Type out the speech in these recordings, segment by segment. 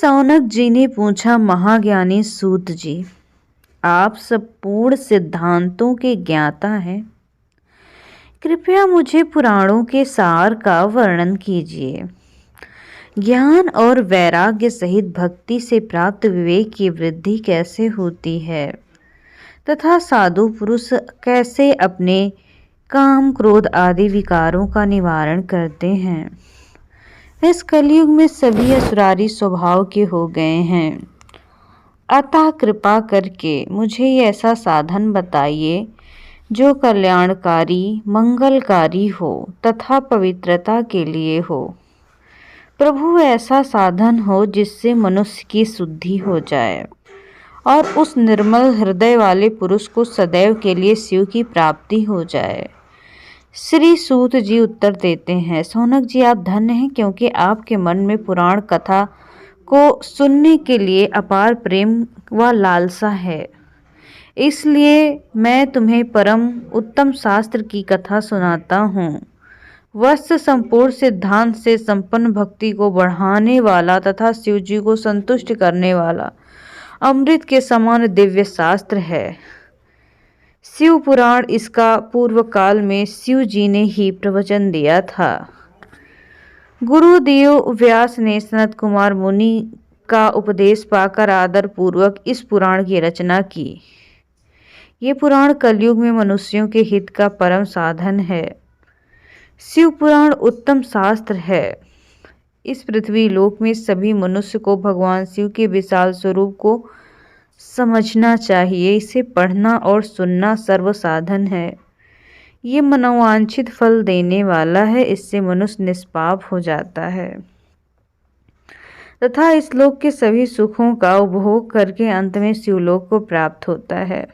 सौनक जी ने पूछा, महाज्ञानी सूत जी, आप सब पूर्ण सिद्धांतों के ज्ञाता हैं, कृपया मुझे पुराणों के सार का वर्णन कीजिए। ज्ञान और वैराग्य सहित भक्ति से प्राप्त विवेक की वृद्धि कैसे होती है तथा साधु पुरुष कैसे अपने काम क्रोध आदि विकारों का निवारण करते हैं। इस कलयुग में सभी असुरारी स्वभाव के हो गए हैं, अतः कृपा करके मुझे ऐसा साधन बताइए जो कल्याणकारी मंगलकारी हो तथा पवित्रता के लिए हो। प्रभु, ऐसा साधन हो जिससे मनुष्य की शुद्धि हो जाए और उस निर्मल हृदय वाले पुरुष को सदैव के लिए शिव की प्राप्ति हो जाए। श्री सूत जी उत्तर देते हैं, सौनक जी, आप धन्य हैं, क्योंकि आपके मन में पुराण कथा को सुनने के लिए अपार प्रेम व लालसा है। इसलिए मैं तुम्हें परम उत्तम शास्त्र की कथा सुनाता हूँ। वस्तु संपूर्ण सिद्धांत से संपन्न भक्ति को बढ़ाने वाला तथा शिव जी को संतुष्ट करने वाला अमृत के समान दिव्य शास्त्र है। शिव पुराण, इसका पूर्व काल में शिव जी ने ही प्रवचन दिया था। गुरुदेव व्यास ने सनत कुमार मुनि का उपदेश पाकर आदर पूर्वक इस पुराण की रचना की। ये पुराण कलयुग में मनुष्यों के हित का परम साधन है। शिव पुराण उत्तम शास्त्र है। इस पृथ्वी लोक में सभी मनुष्य को भगवान शिव के विशाल स्वरूप को समझना चाहिए। इसे पढ़ना और सुनना सर्व साधन है। ये मनोवांछित फल देने वाला है। इससे मनुष्य निष्पाप हो जाता है तथा इस लोक के सभी सुखों का उपभोग करके अंत में शिवलोक को प्राप्त होता है।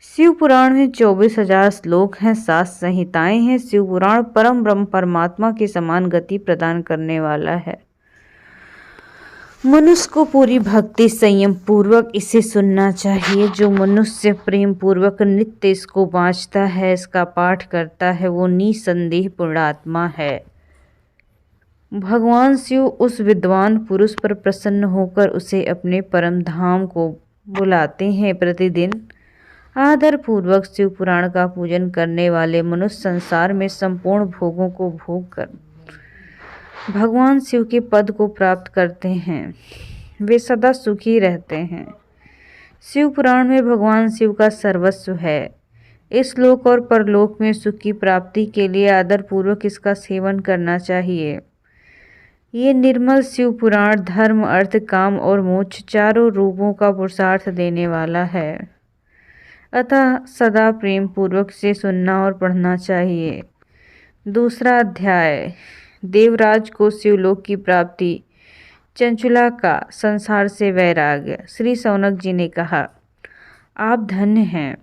शिव पुराण में 24,000 श्लोक हैं, 7 संहिताएं हैं। शिव पुराण परम ब्रह्म परमात्मा के समान गति प्रदान करने वाला है। मनुष्य को पूरी भक्ति संयम पूर्वक इसे सुनना चाहिए। जो मनुष्य प्रेम पूर्वक नित्य इसको वांचता है, इसका पाठ करता है, वो निसंदेह पुण्यात्मा है। भगवान शिव उस विद्वान पुरुष पर प्रसन्न होकर उसे अपने परम धाम को बुलाते हैं। प्रतिदिन आदर पूर्वक शिव पुराण का पूजन करने वाले मनुष्य संसार में संपूर्ण भोगों को भोग कर भगवान शिव के पद को प्राप्त करते हैं। वे सदा सुखी रहते हैं। शिव पुराण में भगवान शिव का सर्वस्व है। इस लोक और परलोक में सुख की प्राप्ति के लिए आदर पूर्वक इसका सेवन करना चाहिए। ये निर्मल शिव पुराण धर्म, अर्थ, काम और मोक्ष चारों रूपों का पुरुषार्थ देने वाला है। अतः सदा प्रेम पूर्वक से सुनना और पढ़ना चाहिए। दूसरा अध्याय, देवराज को शिवलोक की प्राप्ति, चंचुला का संसार से वैराग्य। श्री सौनक जी ने कहा, आप धन्य हैं,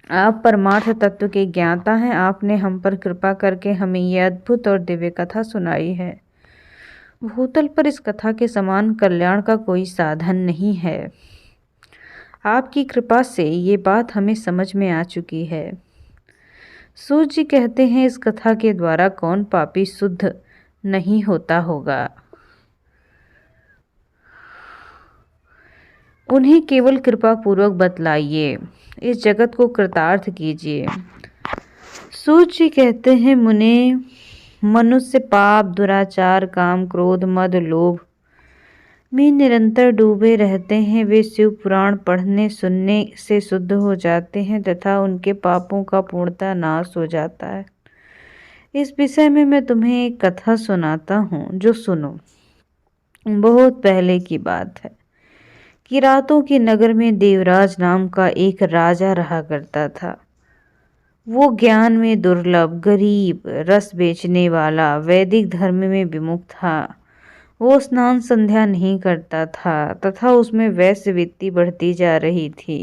आप परमार्थ तत्व के ज्ञाता हैं। आपने हम पर कृपा करके हमें यह अद्भुत और दिव्य कथा सुनाई है। भूतल पर इस कथा के समान कल्याण का कोई साधन नहीं है। आपकी कृपा से ये बात हमें समझ में आ चुकी है। सूत जी कहते हैं, इस कथा के द्वारा कौन पापी शुद्ध नहीं होता होगा। उन्हें केवल कृपा पूर्वक बतलाइए, इस जगत को कृतार्थ कीजिए। सूत जी कहते हैं, मुने, मनुष्य पाप, दुराचार, काम, क्रोध, मद, लोभ में निरंतर डूबे रहते हैं। वे शिव पुराण पढ़ने सुनने से शुद्ध हो जाते हैं तथा उनके पापों का पूर्णतः नाश हो जाता है। इस विषय में मैं तुम्हें एक कथा सुनाता हूँ, जो सुनो। बहुत पहले की बात है कि रातों के नगर में देवराज नाम का एक राजा रहा करता था। वो ज्ञान में दुर्लभ, गरीब, रस बेचने वाला, वैदिक धर्म में विमुख था। वो स्नान संध्या नहीं करता था तथा उसमें वैश्यवृत्ति बढ़ती जा रही थी।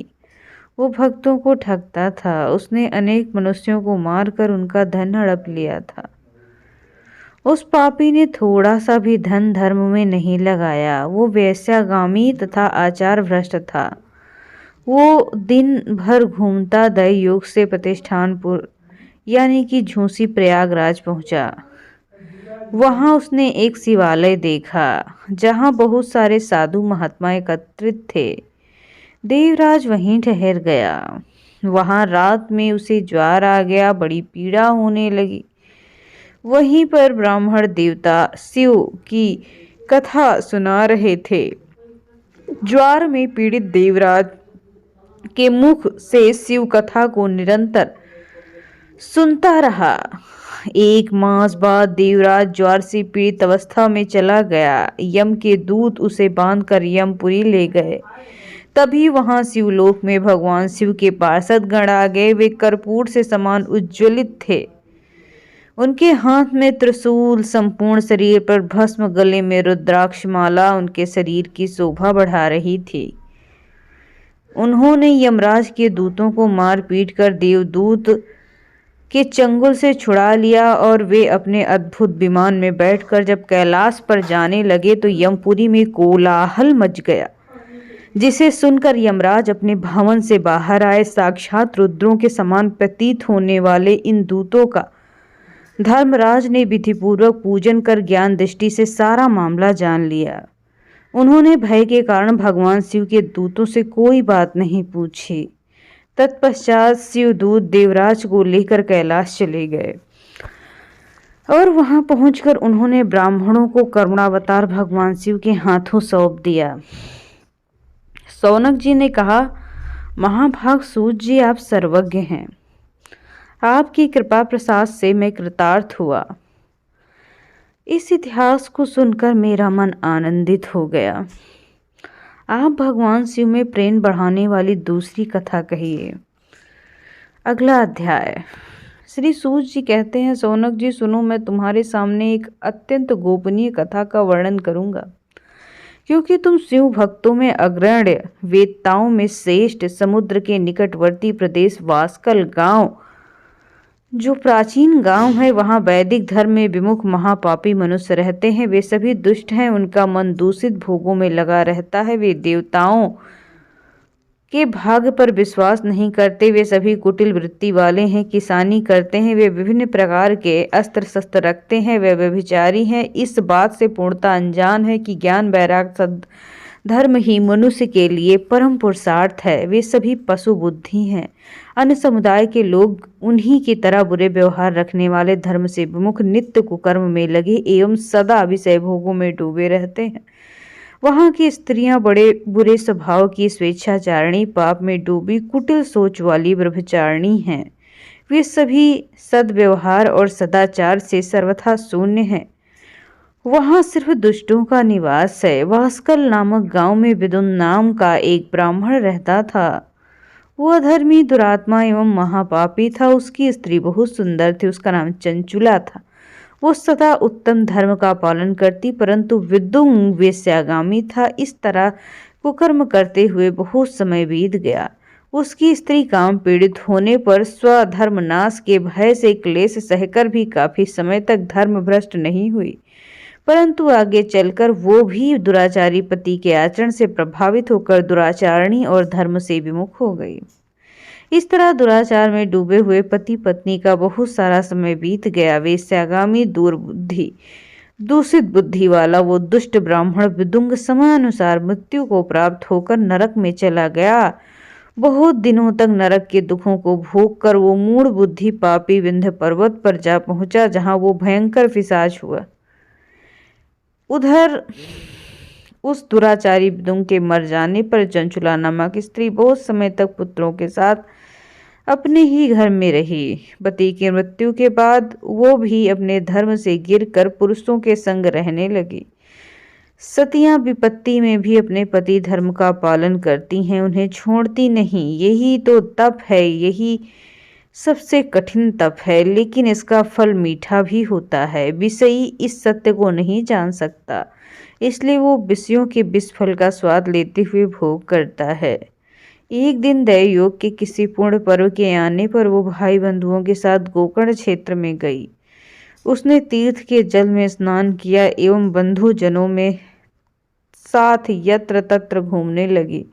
वो भक्तों को ठगता था। उसने अनेक मनुष्यों को मारकर उनका धन हड़प लिया था। उस पापी ने थोड़ा सा भी धन धर्म में नहीं लगाया। वो वेश्यागामी तथा आचार भ्रष्ट था। वो दिन भर घूमता दय योग से प्रतिष्ठानपुर यानी कि झूसी प्रयागराज पहुंचा। वहां उसने एक शिवालय देखा जहां बहुत सारे साधु महात्मा एकत्रित थे। देवराज वहीं ठहर गया। वहां रात में उसे ज्वर आ गया, बड़ी पीड़ा होने लगी। वहीं पर ब्राह्मण देवता शिव की कथा सुना रहे थे। ज्वर में पीड़ित देवराज के मुख से शिव कथा को निरंतर सुनता रहा। एक मास बाद देवराज ज्वर से पीड़ित अवस्था में चला गया। यम के दूत उसे बांधकर यमपुरी ले गए। तभी वहां शिवलोक में भगवान शिव के पार्षद गण आ गए। वे कर्पूर से समान उज्ज्वलित थे। उनके हाथ में त्रिशूल, संपूर्ण शरीर पर भस्म, गले में रुद्राक्ष माला उनके शरीर की शोभा बढ़ा रही थी। उन्होंने यमराज के दूतों को मार पीट कर देवदूत के चंगुल से छुड़ा लिया और वे अपने अद्भुत विमान में बैठकर जब कैलाश पर जाने लगे तो यमपुरी में कोलाहल मच गया, जिसे सुनकर यमराज अपने भवन से बाहर आए। साक्षात रुद्रों के समान प्रतीत होने वाले इन दूतों का धर्मराज ने विधिपूर्वक पूजन कर ज्ञान दृष्टि से सारा मामला जान लिया। उन्होंने भय के कारण भगवान शिव के दूतों से कोई बात नहीं पूछी। तत्पश्चात शिवदूत देवराज को लेकर कैलाश चले गए और वहां पहुंचकर उन्होंने ब्राह्मणों को करुणावतार भगवान शिव के हाथों सौंप दिया। शौनक जी ने कहा, महाभाग सूत जी, आप सर्वज्ञ हैं। आपकी कृपा प्रसाद से मैं कृतार्थ हुआ। इस इतिहास को सुनकर मेरा मन आनंदित हो गया। आप भगवान शिव में प्रेम बढ़ाने वाली दूसरी कथा कहिए। अगला अध्याय। श्री सूत जी कहते हैं, शौनक जी सुनो, मैं तुम्हारे सामने एक अत्यंत गोपनीय कथा का वर्णन करूंगा, क्योंकि तुम शिव भक्तों में अग्रण्य, वेत्ताओं में श्रेष्ठ, समुद्र के निकटवर्ती प्रदेश वास्कल गांव, जो प्राचीन गांव है, वहां वैदिक धर्म में विमुख महापापी मनुष्य रहते हैं। वे सभी दुष्ट हैं। उनका मन दूषित भोगों में लगा रहता है। वे देवताओं के भाग्य पर विश्वास नहीं करते। वे सभी कुटिल वृत्ति वाले हैं, किसानी करते हैं। वे विभिन्न प्रकार के अस्त्र शस्त्र रखते हैं। वे व्यभिचारी हैं। इस बात से पूर्णतः अनजान है कि ज्ञान, वैराग्य, धर्म ही मनुष्य के लिए परम पुरुषार्थ है। वे सभी पशु बुद्धि हैं। अन्य समुदाय के लोग उन्हीं की तरह बुरे व्यवहार रखने वाले, धर्म से विमुख, नित्य कुकर्म में लगे एवं सदा विषय भोगों में डूबे रहते हैं। वहां की स्त्रियां बड़े बुरे स्वभाव की, स्वेच्छाचारिणी, पाप में डूबी, कुटिल सोच वाली ब्रह्मचारिणी हैं। वे सभी सद्व्यवहार और सदाचार से सर्वथा शून्य हैं। वहां सिर्फ दुष्टों का निवास है। वास्कल नामक गांव में विदुन नाम का एक ब्राह्मण रहता था। वह अधर्मी, दुरात्मा एवं महापापी था। उसकी स्त्री बहुत सुंदर थी। उसका नाम चंचुला था। वो सदा उत्तम धर्म का पालन करती, परंतु विदुन वेश्यागामी था। इस तरह कुकर्म करते हुए बहुत समय बीत गया। उसकी स्त्री काम पीड़ित होने पर स्वधर्म नाश के भय से क्लेश सहकर भी काफी समय तक धर्म भ्रष्ट नहीं हुई, परंतु आगे चलकर वो भी दुराचारी पति के आचरण से प्रभावित होकर दुराचारणी और धर्म से विमुख हो गई। इस तरह दुराचार में डूबे हुए पति पत्नी का बहुत सारा समय बीत गया। वेश्यागामी, दुर्बुद्धि, दूषित बुद्धि वाला वो दुष्ट ब्राह्मण विदुंग समानुसार मृत्यु को प्राप्त होकर नरक में चला गया। बहुत दिनों तक नरक के दुखों को भोग कर वो मूढ़ बुद्धि पापी विंध्य पर्वत पर जा पहुंचा, जहां वो भयंकर पिशाच हुआ। उधर उस दुराचारी विदुन के मर जाने पर चंचुला नामक स्त्री बहुत समय तक पुत्रों के साथ अपने ही घर में रही। पति की मृत्यु के बाद वो भी अपने धर्म से गिरकर पुरुषों के संग रहने लगी। सतियां विपत्ति में भी अपने पति धर्म का पालन करती हैं, उन्हें छोड़ती नहीं। यही तो तप है, यही सबसे कठिन तप है, लेकिन इसका फल मीठा भी होता है। विषयी इस सत्य को नहीं जान सकता, इसलिए वो विषयों के विष फल का स्वाद लेते हुए भोग करता है। एक दिन दैवयोग के किसी पूर्ण पर्व के आने पर वो भाई बंधुओं के साथ गोकर्ण क्षेत्र में गई। उसने तीर्थ के जल में स्नान किया एवं बंधु जनों में साथ यत्र तत्र घूमने लगी।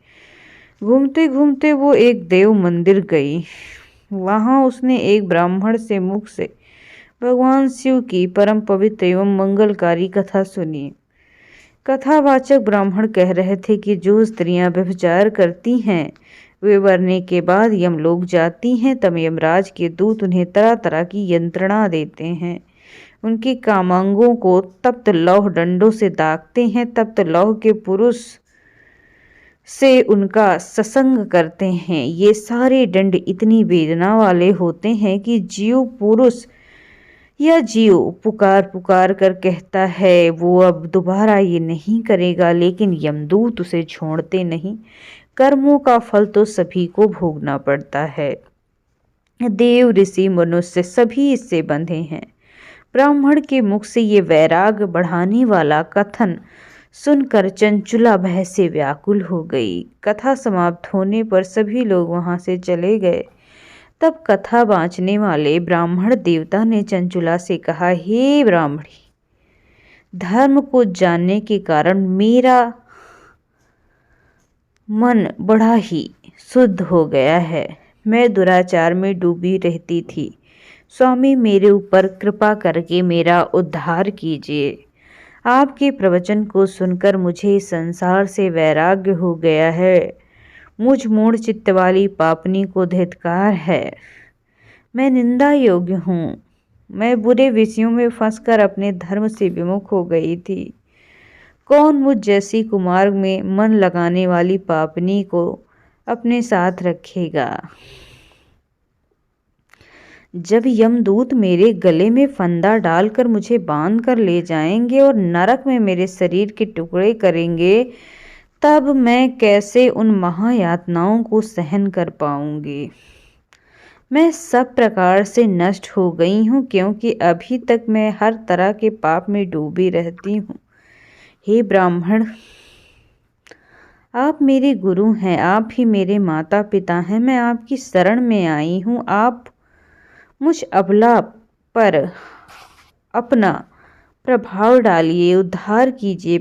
घूमते घूमते वो एक देव मंदिर गई। वहां उसने एक ब्राह्मण से मुख से भगवान शिव की परम पवित्र एवं मंगलकारी कथा सुनिए। कथावाचक ब्राह्मण कह रहे थे कि जो स्त्रियां व्यभिचार करती हैं वे मरने के बाद यमलोक जाती हैं, तब यमराज के दूत उन्हें तरह तरह की यंत्रणा देते हैं। उनके कामांगों को तप्त लौह डंडों से दागते हैं, तप्त लौह के पुरुष से उनका सत्संग करते हैं। ये सारे दंड इतनी वेदना वाले होते हैं कि जीव पुरुष या जीव पुकार पुकार कर कहता है वो अब दोबारा ये नहीं करेगा, लेकिन यमदूत उसे छोड़ते नहीं। कर्मों का फल तो सभी को भोगना पड़ता है। देव ऋषि मनुष्य सभी इससे बंधे हैं। ब्राह्मण के मुख से ये वैराग्य बढ़ाने वाला कथन सुनकर चंचुला भय से व्याकुल हो गई। कथा समाप्त होने पर सभी लोग वहां से चले गए। तब कथा बाँचने वाले ब्राह्मण देवता ने चंचुला से कहा, हे ब्राह्मणी, धर्म को जानने के कारण मेरा मन बड़ा ही शुद्ध हो गया है। मैं दुराचार में डूबी रहती थी। स्वामी, मेरे ऊपर कृपा करके मेरा उद्धार कीजिए। आपके प्रवचन को सुनकर मुझे संसार से वैराग्य हो गया है। मुझ मूढ़ चित्त वाली पापनी को धिक्कार है। मैं निंदा योग्य हूँ। मैं बुरे विषयों में फंसकर अपने धर्म से विमुख हो गई थी। कौन मुझ जैसी कुमार्ग में मन लगाने वाली पापनी को अपने साथ रखेगा। जब यमदूत मेरे गले में फंदा डालकर मुझे बांध कर ले जाएंगे और नरक में मेरे शरीर के टुकड़े करेंगे, तब मैं कैसे उन महायातनाओं को सहन कर पाऊंगी। मैं सब प्रकार से नष्ट हो गई हूँ, क्योंकि अभी तक मैं हर तरह के पाप में डूबी रहती हूँ। हे ब्राह्मण, आप मेरे गुरु हैं, आप ही मेरे माता पिता हैं। मैं आपकी शरण में आई हूँ। आप मुझ अबला पर अपना प्रभाव डालिए, उद्धार कीजिए।